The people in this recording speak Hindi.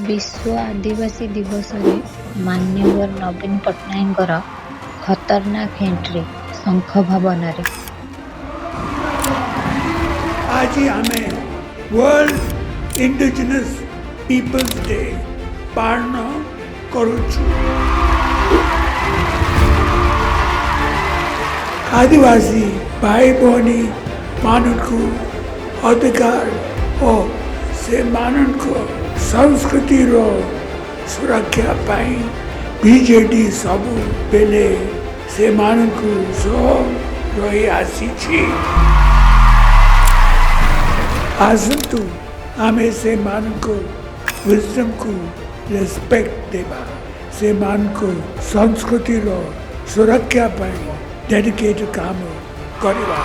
विश्व आदिवासी दिवस रे मान्यवर नवीन पट्टनायकर खतरनाक एंट्री शंख भवन रे। आज ही हमें वर्ल्ड इंडिजिनस पीपल्स डे पालन करुछु। आदिवासी भाई भौनी मानकु अधिकार और से मानक संस्कृति रो सुरक्षा पाई बीजेडी सबु बेले से मानकु सो रही आसी छी। आसंतु आमे से मानकु विजडम को रेस्पेक्ट देबा से मानकु संस्कृति रो सुरक्षा पाई डेडिकेटेड काम करवा।